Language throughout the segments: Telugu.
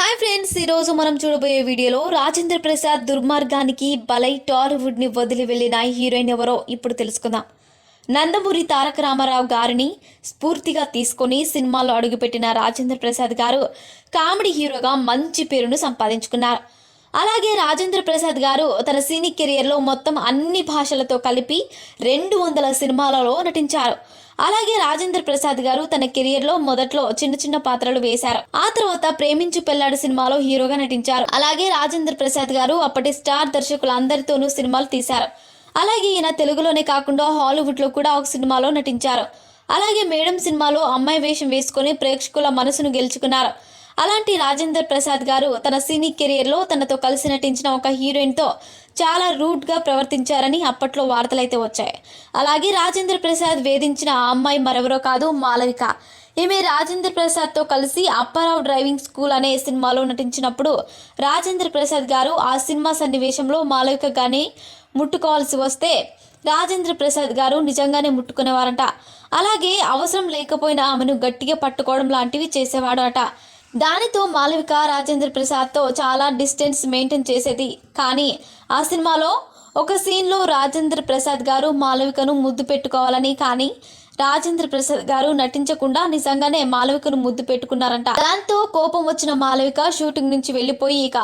హాయ్ ఫ్రెండ్స్, ఈరోజు మనం చూడబోయే వీడియోలో రాజేంద్ర ప్రసాద్ దుర్మార్గానికి బలై టాలీవుడ్ని వదిలి వెళ్ళిన హీరోయిన్ ఎవరో ఇప్పుడు తెలుసుకుందాం. నందమూరి తారక రామారావు గారిని స్ఫూర్తిగా తీసుకొని సినిమాలో అడుగుపెట్టిన రాజేంద్ర ప్రసాద్ గారు కామెడీ హీరోగా మంచి పేరును సంపాదించుకున్నారు. అలాగే రాజేంద్ర ప్రసాద్ గారు తన సినీ కెరియర్లో మొత్తం అన్ని భాషలతో కలిపి 200 సినిమాలలో నటించారు. అలాగే రాజేంద్ర ప్రసాద్ గారు తన కెరియర్లో మొదట్లో చిన్న చిన్న పాత్రలు వేశారు. ఆ తర్వాత ప్రేమించు పెళ్లాడు సినిమాలో హీరోగా నటించారు. అలాగే రాజేంద్ర ప్రసాద్ గారు అప్పటి స్టార్ దర్శకులందరితోనూ సినిమాలు తీశారు. అలాగే ఈయన తెలుగులోనే కాకుండా హాలీవుడ్లో కూడా ఒక సినిమాలో నటించారు. అలాగే మేడం సినిమాలో అమ్మాయి వేషం వేసుకొని ప్రేక్షకుల మనసును గెలుచుకున్నారు. అలాంటి రాజేంద్ర ప్రసాద్ గారు తన సినీ కెరియర్లో తనతో కలిసి నటించిన ఒక హీరోయిన్తో చాలా రూడ్గా ప్రవర్తించారని అప్పట్లో వార్తలైతే వచ్చాయి. అలాగే రాజేంద్ర ప్రసాద్ వేధించిన ఆ అమ్మాయి మరెవరో కాదు, మాలవిక. ఈమె రాజేంద్ర ప్రసాద్తో కలిసి అప్పారావు డ్రైవింగ్ స్కూల్ అనే సినిమాలో నటించినప్పుడు రాజేంద్ర ప్రసాద్ గారు ఆ సినిమా సన్నివేశంలో మాలవిక గాని ముట్టుకోవాల్సి వస్తే రాజేంద్ర ప్రసాద్ గారు నిజంగానే ముట్టుకునేవారంట. అలాగే అవసరం లేకపోయినా ఆమెను గట్టిగా పట్టుకోవడం లాంటివి చేసేవాడు అట. దానితో మాలవిక రాజేంద్ర ప్రసాద్తో చాలా డిస్టెన్స్ మెయింటైన్ చేసేది. కానీ ఆ సినిమాలో ఒక సీన్లో రాజేంద్ర ప్రసాద్ గారు మాలవికను ముద్దు పెట్టుకోవాలని, కానీ రాజేంద్ర ప్రసాద్ గారు నటించకుండా నిజంగానే మాలవికను ముద్దు పెట్టుకున్నారంట. దాంతో కోపం వచ్చిన మాలవిక షూటింగ్ నుంచి వెళ్ళిపోయి ఇక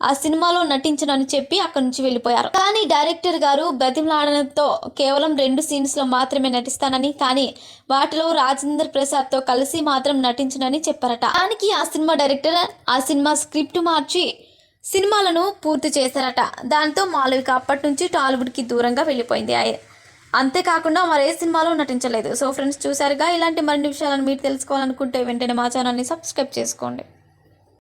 ఆ సినిమాలో నటించనని చెప్పి అక్కడి నుంచి వెళ్ళిపోయారు. కానీ డైరెక్టర్ గారు బ్రతిమలాడడంతో కేవలం 2 సీన్స్లో మాత్రమే నటిస్తానని, కానీ వాటిలో రాజేంద్ర ప్రసాద్తో కలిసి మాత్రం నటించనని చెప్పారట. దానికి ఆ సినిమా డైరెక్టర్ ఆ సినిమా స్క్రిప్ట్ మార్చి సినిమాలను పూర్తి చేశారట. దాంతో మాలవిక అప్పటి నుంచి టాలీవుడ్కి దూరంగా వెళ్ళిపోయింది. అంతేకాకుండా మరే సినిమాలో నటించలేదు. సో ఫ్రెండ్స్, చూసారుగా. ఇలాంటి మరిన్ని విషయాలను మీరు తెలుసుకోవాలనుకుంటే వెంటనే మా ఛానల్ని సబ్స్క్రైబ్ చేసుకోండి.